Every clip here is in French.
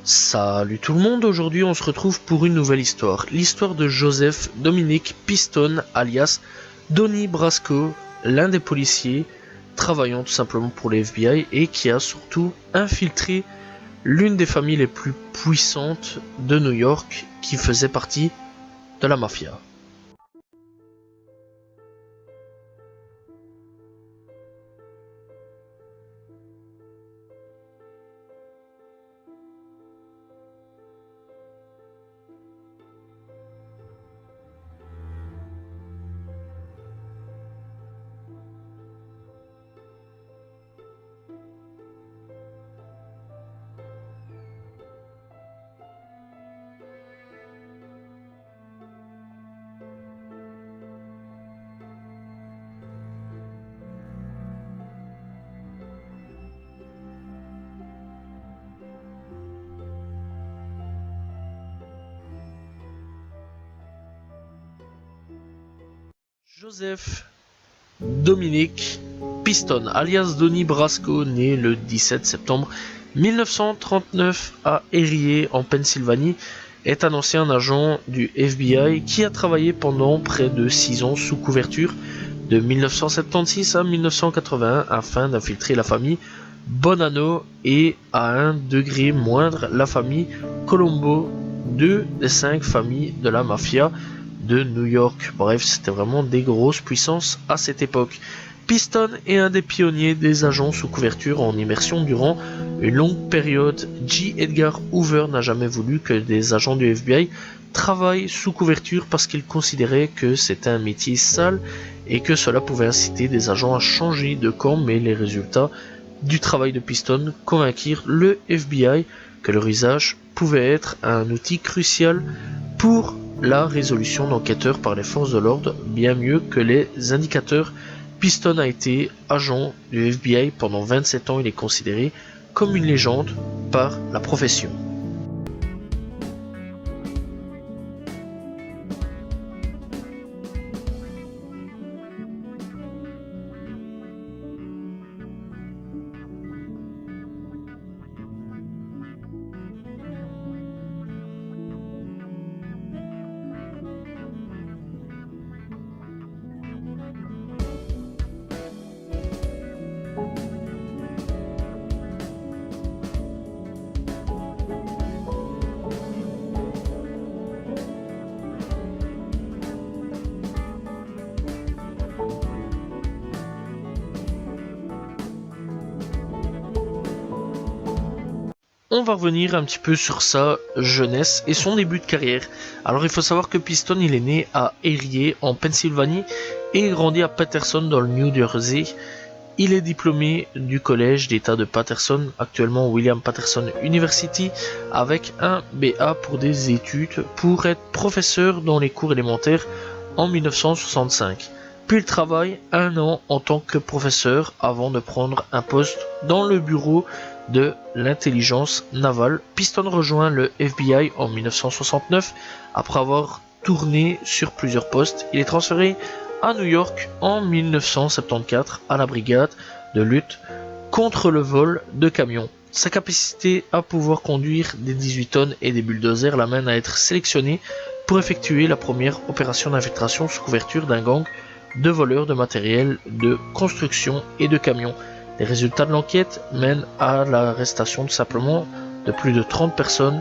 Salut tout le monde, aujourd'hui on se retrouve pour une nouvelle histoire. L'histoire de Joseph Dominic Piston alias Donnie Brasco, l'un des policiers travaillant tout simplement pour les FBI et qui a surtout infiltré l'une des familles les plus puissantes de New York qui faisait partie de la mafia. Joseph Dominic Piston, alias Donnie Brasco, né le 17 septembre 1939 à Erie, en Pennsylvanie, est un ancien agent du FBI qui a travaillé pendant près de 6 ans sous couverture de 1976 à 1981 afin d'infiltrer la famille Bonanno et à un degré moindre la famille Colombo, deux des 5 familles de la mafia de New York. Bref, c'était vraiment des grosses puissances à cette époque. Piston est un des pionniers des agents sous couverture en immersion durant une longue période. J. Edgar Hoover n'a jamais voulu que des agents du FBI travaillent sous couverture parce qu'il considérait que c'était un métier sale et que cela pouvait inciter des agents à changer de camp, mais les résultats du travail de Piston convainquirent le FBI que leur usage pouvait être un outil crucial pour la résolution d'enquêteurs par les forces de l'ordre, bien mieux que les indicateurs. Piston a été agent du FBI pendant 27 ans. Il est considéré comme une légende par la profession. On va revenir un petit peu sur sa jeunesse et son début de carrière. Alors il faut savoir que Piston il est né à Erie en Pennsylvanie et grandi à Paterson dans le New Jersey. Il est diplômé du collège d'État de Paterson, actuellement William Paterson University, avec un BA pour des études pour être professeur dans les cours élémentaires en 1965. Puis il travaille un an en tant que professeur avant de prendre un poste dans le bureau de l'intelligence navale. Piston rejoint le FBI en 1969 après avoir tourné sur plusieurs postes. Il est transféré à New York en 1974 à la brigade de lutte contre le vol de camions. Sa capacité à pouvoir conduire des 18 tonnes et des bulldozers l'amène à être sélectionné pour effectuer la première opération d'infiltration sous couverture d'un gang de voleurs de matériel de construction et de camions. Les résultats de l'enquête mènent à l'arrestation tout simplement de plus de 30 personnes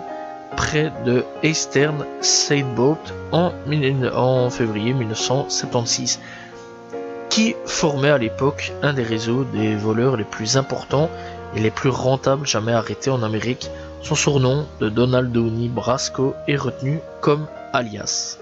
près de Eastern Sailboat en février 1976, qui formait à l'époque un des réseaux des voleurs les plus importants et les plus rentables jamais arrêtés en Amérique. Son surnom de Donald Donnie Brasco est retenu comme alias.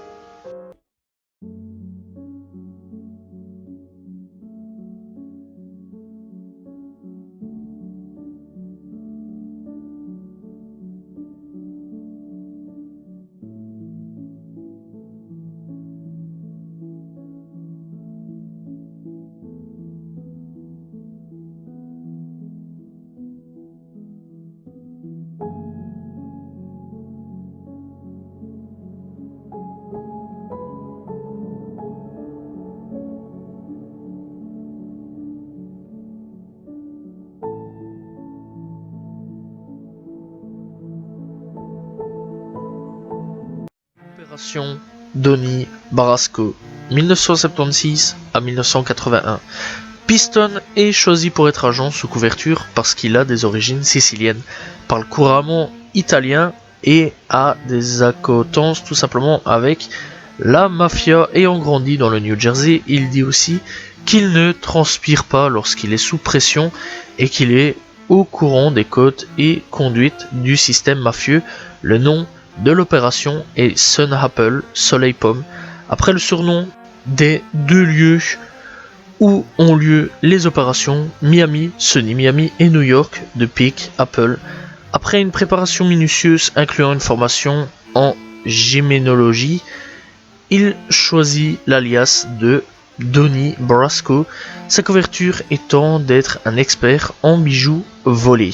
Opération Donnie Brasco, 1976 à 1981. Piston est choisi pour être agent sous couverture parce qu'il a des origines siciliennes, parle couramment italien et a des acquaintances tout simplement avec la mafia. Ayant grandi dans le New Jersey, il dit aussi qu'il ne transpire pas lorsqu'il est sous pression et qu'il est au courant des codes et conduites du système mafieux. Le nom de l'opération est Sun Apple, Soleil Pomme, après le surnom des deux lieux où ont lieu les opérations, Miami, Sunny Miami et New York de Peak Apple. Après une préparation minutieuse incluant une formation en géménologie, il choisit l'alias de Donnie Brasco, sa couverture étant d'être un expert en bijoux volés.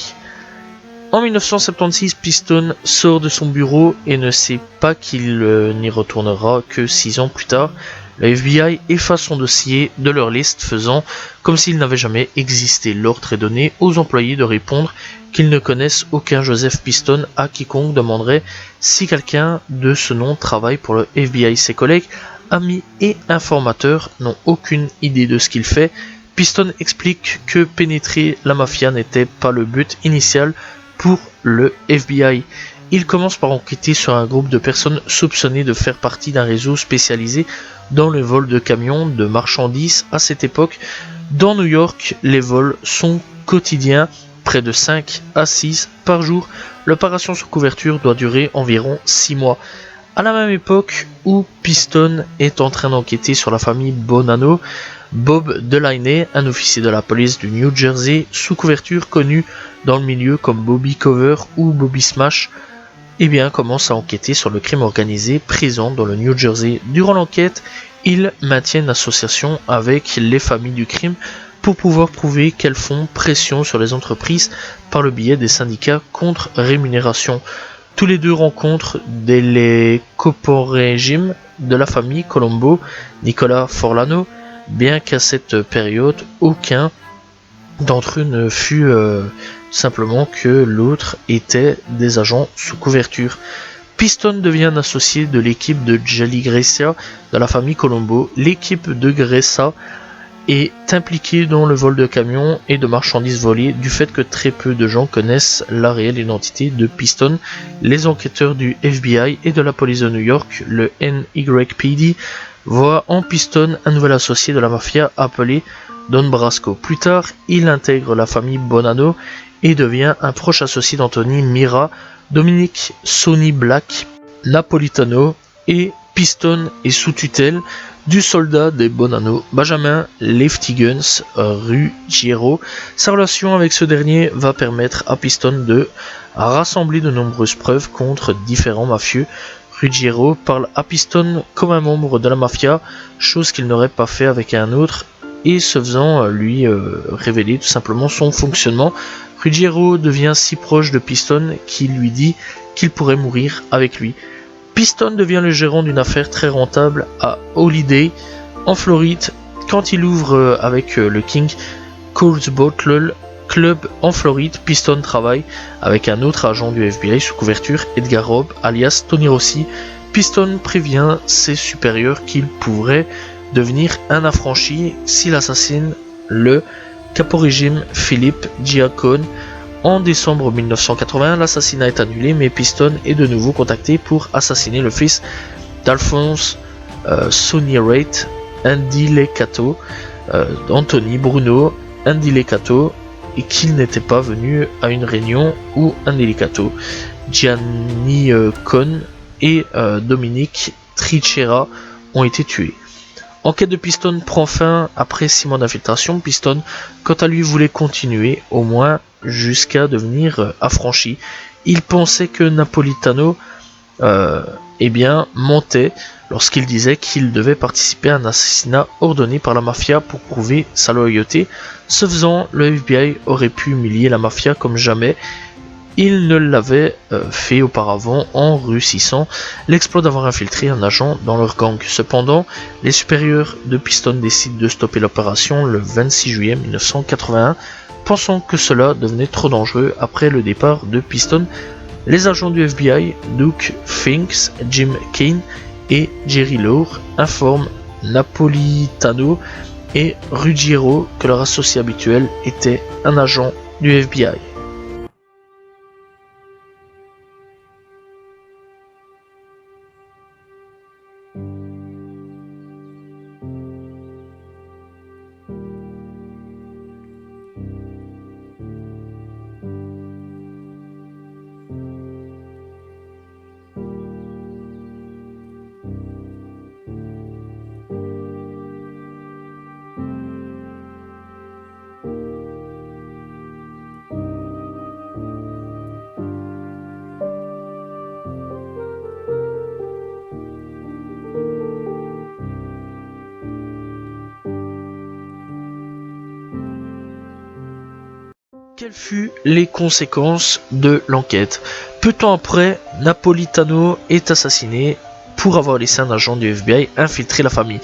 En 1976, Piston sort de son bureau et ne sait pas qu'il n'y retournera que 6 ans plus tard. Le FBI efface son dossier de leur liste, faisant comme s'il n'avait jamais existé. L'ordre est donné aux employés de répondre qu'ils ne connaissent aucun Joseph Piston à quiconque demanderait si quelqu'un de ce nom travaille pour le FBI. Ses collègues, amis et informateurs n'ont aucune idée de ce qu'il fait. Piston explique que pénétrer la mafia n'était pas le but initial pour le FBI. Il commence par enquêter sur un groupe de personnes soupçonnées de faire partie d'un réseau spécialisé dans le vol de camions de marchandises. À cette époque, dans New York, les vols sont quotidiens, près de 5 à 6 par jour. L'opération sous couverture doit durer environ 6 mois. À la même époque où Piston est en train d'enquêter sur la famille Bonanno, Bob Delaney, un officier de la police du New Jersey sous couverture connu dans le milieu comme Bobby Cover ou Bobby Smash, commence à enquêter sur le crime organisé présent dans le New Jersey. Durant l'enquête, il maintient une association avec les familles du crime pour pouvoir prouver qu'elles font pression sur les entreprises par le biais des syndicats contre rémunération. Tous les deux rencontrent les copains-régimes de la famille Colombo, Nicolas Forlano, bien qu'à cette période, aucun d'entre eux ne fut simplement que l'autre était des agents sous couverture. Piston devient un associé de l'équipe de Jelly Grecia de la famille Colombo. L'équipe de Grecia est impliquée dans le vol de camions et de marchandises volées du fait que très peu de gens connaissent la réelle identité de Piston. Les enquêteurs du FBI et de la police de New York, le NYPD, voient en Piston un nouvel associé de la mafia appelé Don Brasco. Plus tard, il intègre la famille Bonanno et devient un proche associé d'Anthony Mira, Dominic Sonny Black, Napolitano, et Piston est sous tutelle du soldat des Bonanno, Benjamin Lefty Guns Ruggiero. Sa relation avec ce dernier va permettre à Piston de rassembler de nombreuses preuves contre différents mafieux. Ruggiero parle à Piston comme un membre de la mafia, chose qu'il n'aurait pas fait avec un autre, et se faisant lui révéler tout simplement son fonctionnement. Ruggiero devient si proche de Piston qu'il lui dit qu'il pourrait mourir avec lui. Piston devient le gérant d'une affaire très rentable à Holiday, en Floride, quand il ouvre avec le King Coors Bottle Club en Floride. Piston travaille avec un autre agent du FBI sous couverture, Edgar Robb, alias Tony Rossi. Piston prévient ses supérieurs qu'il pourrait devenir un affranchi s'il assassine le caporégime Philippe Giacone. En décembre 1981, l'assassinat est annulé, mais Piston est de nouveau contacté pour assassiner le fils d'Alphonse Sonny Raitt, Andy Leccato, Anthony Bruno, Andy Leccato, et qu'il n'était pas venu à une réunion où Andy Leccato, Gianni Cohn et Dominique Trichera ont été tués. Enquête de Piston prend fin après 6 mois d'infiltration. Piston, quant à lui, voulait continuer, au moins jusqu'à devenir affranchi. Il pensait que Napolitano mentait lorsqu'il disait qu'il devait participer à un assassinat ordonné par la mafia pour prouver sa loyauté. Ce faisant, le FBI aurait pu humilier la mafia comme jamais il ne l'avait fait auparavant en réussissant l'exploit d'avoir infiltré un agent dans leur gang. Cependant, les supérieurs de Piston décident de stopper l'opération le 26 juillet 1981, pensant que cela devenait trop dangereux après le départ de Piston. Les agents du FBI, Duke Finks, Jim Kane et Jerry Lawler informent Napolitano et Ruggiero que leur associé habituel était un agent du FBI. Quelles furent les conséquences de l'enquête? Peu de temps après, Napolitano est assassiné pour avoir laissé un agent du FBI infiltrer la famille.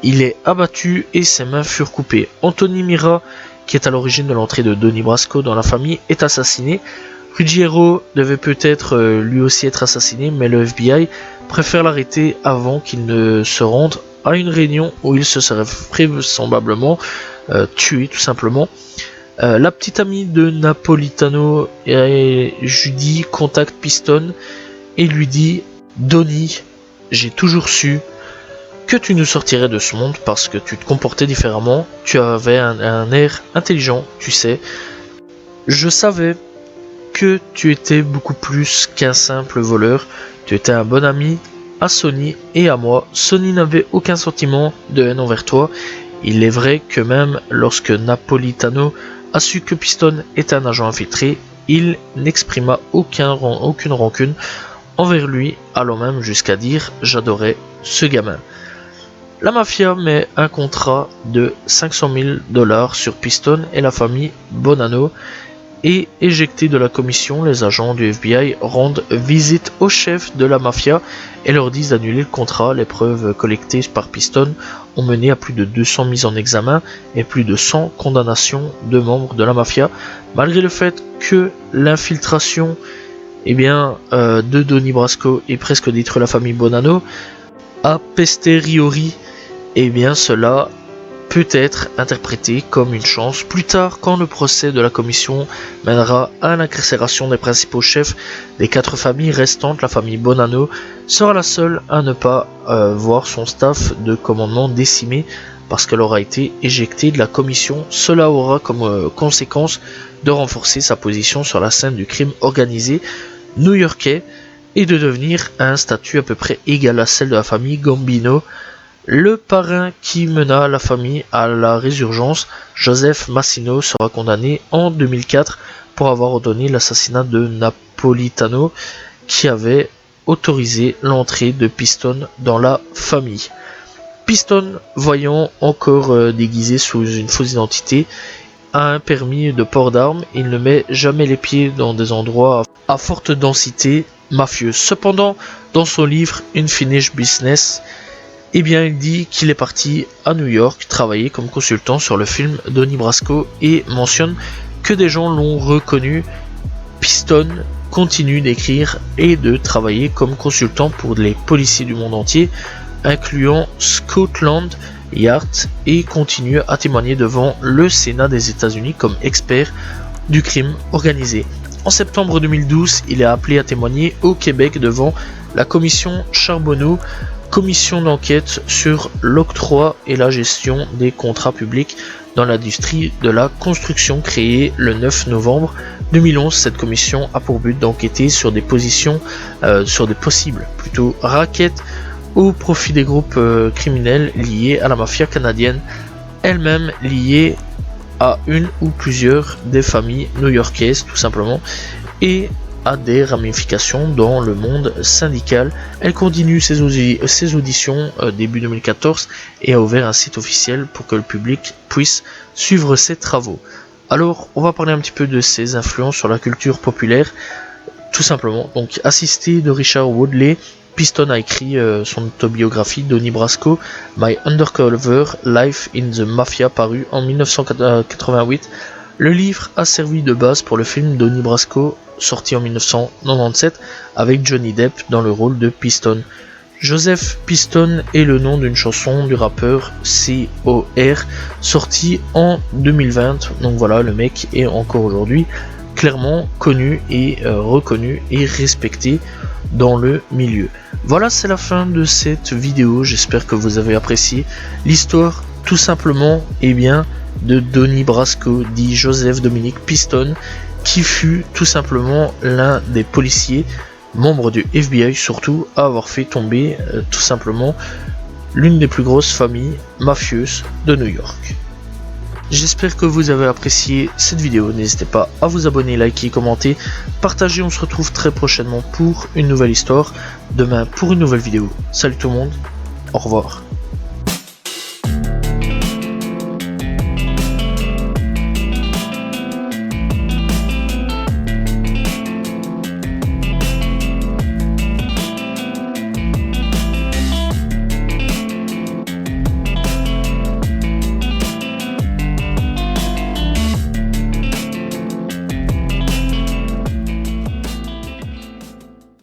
Il est abattu et ses mains furent coupées. Anthony Mira, qui est à l'origine de l'entrée de Donnie Brasco dans la famille, est assassiné. Ruggiero devait peut-être lui aussi être assassiné, mais le FBI préfère l'arrêter avant qu'il ne se rende à une réunion où il se serait vraisemblablement tué tout simplement. La petite amie de Napolitano, Judy, contacte Piston et lui dit: Donnie, j'ai toujours su que tu nous sortirais de ce monde parce que tu te comportais différemment, tu avais un air intelligent, tu sais. Je savais que tu étais beaucoup plus qu'un simple voleur, tu étais un bon ami à Sonny et à moi. Sonny n'avait aucun sentiment de haine envers toi. Il est vrai que même lorsque Napolitano a su que Piston est un agent infiltré, il n'exprima aucune rancune envers lui, allant même jusqu'à dire: j'adorais ce gamin. La mafia met un contrat de 500 000 $ sur Piston et la famille Bonanno, et éjectés de la commission, les agents du FBI rendent visite au chef de la mafia et leur disent d'annuler le contrat. Les preuves collectées par Piston ont mené à plus de 200 mises en examen et plus de 100 condamnations de membres de la mafia, malgré le fait que l'infiltration de Donnie Brasco ait presque détruit la famille Bonanno. A posteriori, cela peut être interprété comme une chance plus tard quand le procès de la commission mènera à l'incarcération des principaux chefs des 4 familles restantes. La famille Bonanno sera la seule à ne pas voir son staff de commandement décimé parce qu'elle aura été éjectée de la commission. Cela aura comme conséquence de renforcer sa position sur la scène du crime organisé new-yorkais et de devenir à un statut à peu près égal à celle de la famille Gambino. Le parrain qui mena la famille à la résurgence, Joseph Massino, sera condamné en 2004 pour avoir ordonné l'assassinat de Napolitano, qui avait autorisé l'entrée de Piston dans la famille. Piston, voyant encore déguisé sous une fausse identité, a un permis de port d'armes. Il ne met jamais les pieds dans des endroits à forte densité mafieuse. Cependant, dans son livre Unfinished Business, il dit qu'il est parti à New York travailler comme consultant sur le film Donnie Brasco et mentionne que des gens l'ont reconnu. Piston continue d'écrire et de travailler comme consultant pour les policiers du monde entier, incluant Scotland Yard, et continue à témoigner devant le Sénat des États-Unis comme expert du crime organisé. En septembre 2012, il est appelé à témoigner au Québec devant la commission Charbonneau, commission d'enquête sur l'octroi et la gestion des contrats publics dans l'industrie de la construction, créée le 9 novembre 2011. Cette commission a pour but d'enquêter sur des possibles raquettes au profit des groupes criminels liés à la mafia canadienne, elle-même liée à une ou plusieurs des familles new-yorkaises tout simplement, et a des ramifications dans le monde syndical. Elle continue ses auditions début 2014 et a ouvert un site officiel pour que le public puisse suivre ses travaux. Alors, on va parler un petit peu de ses influences sur la culture populaire, tout simplement. Donc, assisté de Richard Woodley, Piston a écrit son autobiographie Donnie Brasco, My Undercover Life in the Mafia, paru en 1988. Le livre a servi de base pour le film Donnie Brasco, sorti en 1997, avec Johnny Depp dans le rôle de Piston. Joseph Piston est le nom d'une chanson du rappeur C.O.R. sortie en 2020. Donc voilà, le mec est encore aujourd'hui clairement connu et reconnu et respecté dans le milieu. Voilà, c'est la fin de cette vidéo. J'espère que vous avez apprécié l'histoire tout simplement de Donnie Brasco, dit Joseph Dominic Piston, qui fut tout simplement l'un des policiers, membre du FBI surtout, à avoir fait tomber tout simplement l'une des plus grosses familles mafieuses de New York. J'espère que vous avez apprécié cette vidéo, n'hésitez pas à vous abonner, liker, commenter, partager, on se retrouve très prochainement pour une nouvelle histoire, demain pour une nouvelle vidéo. Salut tout le monde, au revoir.